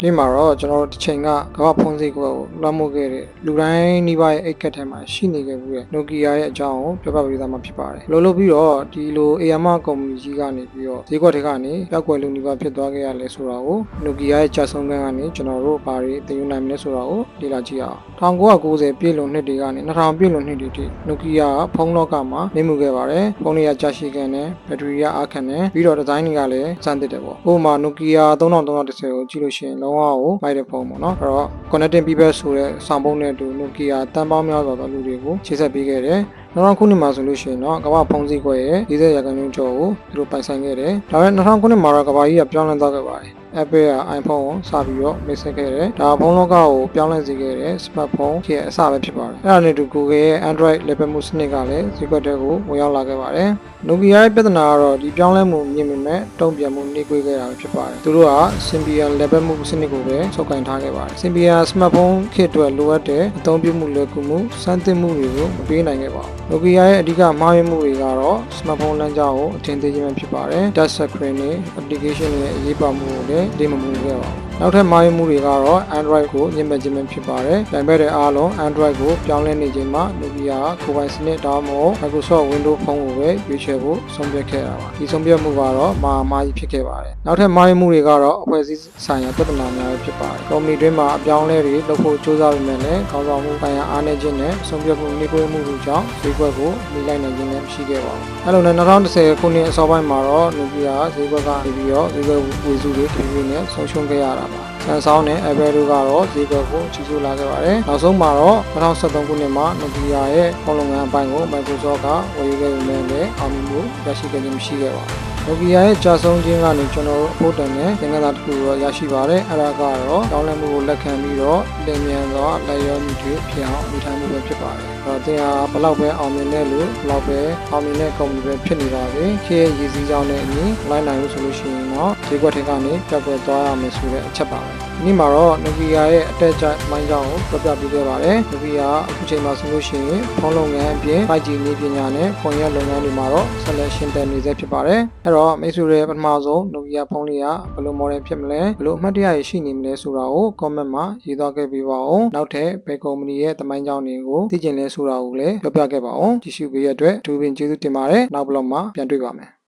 ဒီမှာတော့ကျွန်တော်တို့တစ်ချိန်ကကမ္ဘာဖုန်းစည်းကိုလွှမ်းမိုးခဲ့တဲ့လူတိုင်းနှိပါရဲ့အိတ်ကက်ထဲမှာရှိနေခဲ့ဘူးတဲ့ Nokia ရဲ့အကြောင်းကိုပြောပြပေးသားမှာဖြစ်ပါတယ်။လို့ပြီးတော့ဒီလို AMA ကုမ္ပဏီကြီးကနေပြီးတော့ဈေးကွက်တွေကနေပျောက်ကွယ်လူနှိပါဖြစ်သွားခဲ့ရလဲဆိုတာကို Nokia ရဲ့ကြာဆုံးခန်းကနေကျွန်တော်တို့ဘာတွေသိယူနိုင်မလဲဆိုတာကိုလေ့လာကြည့်အောင်။1990ပြည့်လွန်နှစ်တွေကနေ2000ပြည့်လွန်နှစ်တွေထိ Nokia ကဖုန်းလောကမှာနေမှုခဲ့ပါတယ်။ဖုန်းတွေကကြာရှည်ခံတယ်၊ဘက်ထရီကအားခံတယ်ပြီးတော့ဒီဇိုင်းတွေကလည်းစမ်းသစ်တယ်ပေါ့။ဥပမာ Nokia 3310ကိုကြည့်လို့ရှိရင်လုံးဝကိုမိုက်တဲ့ဖုန်းပေါ့နော်။အဲ့တော့ Connecting People ဆိုတဲ့ဆောင်ပုံးနဲ့အတူ Nokia တန်ပေါင်းများစွာသောလူတွေကိုချိတ်ဆက်ပေးခဲ့တယ်။2000ခုနှစ်မှာဆိုလို့ရှိရင်တော့ကမ္ဘာဖုန်းစည်းကွက်ရဲ့40%ကျော်ကိုသူတို့ပိုင်ဆိုင်ခဲ့တယ်။ဒါပေမဲ့2000ခုနှစ်မှာတော့ကမ္ဘာကြီးကပြောင်းလဲသွားခဲ့ပါတယ်။ Apple က iPhone ကိုစပြီးတော့မိတ်ဆက်ခဲ့တယ်။ဒါဖုန်းလောကကိုပြောင်းလဲစေခဲ့တဲ့ smartphone ရဲ့အစပဲဖြစ်ပါတယ်။အဲ့ဒါနဲ့တူ Google ရဲ့ Android လက်ပတ်မှုစနစ်ကလည်းဈေးကွက်တွေကိုဝင်ရောက်လာခဲ့ပါတယ်။ Nokia ရဲ့ပြဿနာကတော့ဒီပြောင်းလဲမှုမြင်ပေမဲ့တုံ့ပြန်မှုနှေးကွေးခဲ့တာဖြစ်ပါတယ်။သူတို့က Symbian လက်ပတ်မှုစနစ်ကိုပဲစုပ်ကိုင်ထားခဲ့ပါတယ်။ Symbian smartphone ခေတ်အတွက်လိုအပ်တဲ့အသုံးပြုမှုလွယ်ကူမှုစမ်းသစ်မှုတွေကိုမပေးနိုင်ခဲ့ပါဘူး။ Nokia ရဲ့အဓိကမှားယွင်းမှုတွေကတော့ smartphone လမ်းကြောင်းကိုအထင်သေးခြင်းဖြစ်ပါတယ်။ Touch screen နဲ့ application တွေရဲ့အရေးပါမှုကိုလည်းဒီမမှုခဲ့ပါဘူး။နောက်ထပ်မှားယွင်းမှုတွေကတော့ Android ကိုညှိမဲ့ခြင်းဖြစ်ပါတယ်။ဒါပေမဲ့အားလုံး Android ကိုပြောင်းလဲနေခြင်းမှာ Nokia ကကိုယ်ပိုင်စနစ်ဒါမှမဟုတ် Microsoft Windows ဖုန်းကိုပဲရွေးချယ်ဖို့ဆုံးဖြတ်ခဲ့တာပါ။ဒီဆုံးဖြတ်မှုကတော့မှားကြီးဖြစ်ခဲ့ပါတယ်။နောက်ထပ်မှားယွင်းမှုတွေကတော့အဖွဲ့အစည်းဆိုင်ရာပြဿနာများဖြစ်ပါတယ်။ကုမ္ပဏီတွင်းမှာအပြောင်းအလဲတွေလုပ်ဖို့ကြိုးစားပေမဲ့လည်းခေါင်းဆောင်မှုဆိုင်ရာအားနည်းခြင်းနဲ့ဆုံးဖြတ်မှုနှေးကွေးမှုတွေကြောင့်ဈေးကွက်ကိုနှိမ့်လိုက်နိုင်ခြင်းလည်းမရှိခဲ့ပါဘူး။အဲလိုနဲ့2010ခုနှစ်အစောပိုင်းမှာတော့ Nokia ဈေးကွက်ကနေပြီးတော့ဈေးကွက်ဝေစုတွေတဖြည်းဖြည်းနဲ့ဆုံးရှုံးခဲ့ရတာပါ။ Samsung နဲ့ Apple တို့ကတော့ဈေးကွက်ကိုကြီးစိုးလာခဲ့ပါတယ်။နောက်ဆုံးမှာတော့2013ခုနှစ်မှာ Nokia ရဲ့ဖုန်းလုပ်ငန်းအပိုင်းကို Microsoft ကဝယ်ယူခဲ့ပေမဲ့လည်းအောင်မြင်မှုရရှိခဲ့ခြင်းမရှိခဲ့ပါဘူး။ Nokia ရဲ့ကြာဆုံးခြင်းကနေကျွန်တော်တို့အဖို့တန်တဲ့သင်္ကန်းသားတစ်ခုတော့ရရှိပါတယ်။အဲဒါကတော့တောင်းလဲမှုကိုလက်ခံပြီးတော့လျင်မြန်သောလက်ရောမှုတွေဖြစ်အောင်နေထိုင်မှုပဲဖြစ်ပါတယ်။အဲ့တော့တင်ဟာဘလောက်ပဲအောင်မြင်တဲ့လူဘလောက်ပဲအောင်မြင်တဲ့ကုမ္ပဏီပဲဖြစ်နေပါစေ။ခေတ်ရည်စည်းကြောင်းနဲ့အညီလိုက်နိုင်လို့ဆိုလို့ရှိရင်တော့ဈေးကွက်ထဲကနေပြတ်ကွက်သွားရမယ်ဆိုတဲ့အချက်ပါပဲ။ဒီနေ့မှာတော့ Nokia ရဲ့အတက်အကျမိုင်းကြောင်းကိုပြပြပေးခဲ့ပါတယ်။ Nokia အခုချိန်မှာဆိုလို့ရှိရင်ဖုန်းလုပ်ငန်းအပြင် 5G နည်းပညာနဲ့ဖွံ့ဖြိုးလုပ်ငန်းတွေမှာတော့ဆက်လက်ရှင်သန်နေဆဲဖြစ်ပါတယ်။အဲ့တော့မိတ်ဆွေတွေပထမဆုံး Nokia ဖုန်းလေးကဘယ်လို model ဖြစ်မလဲဘယ်လိုအမှတ်တရရရှိနေမလဲဆိုတာကို comment မှာရေးသားခဲ့ပေးပါဦးနောက်ထပ်ဘယ်ကုမ္ပဏီရဲ့သမိုင်းကြောင်းတွေကိုသိချင်လဲဆိုတာကိုလည်းပြောပြခဲ့ပါဦးကြည့်ရှုပေးရတဲ့အတွက်အထူးပင်ကျေးဇူးတင်ပါတယ်နောက်ဘလော့မှာပြန်တွေ့ပါမယ်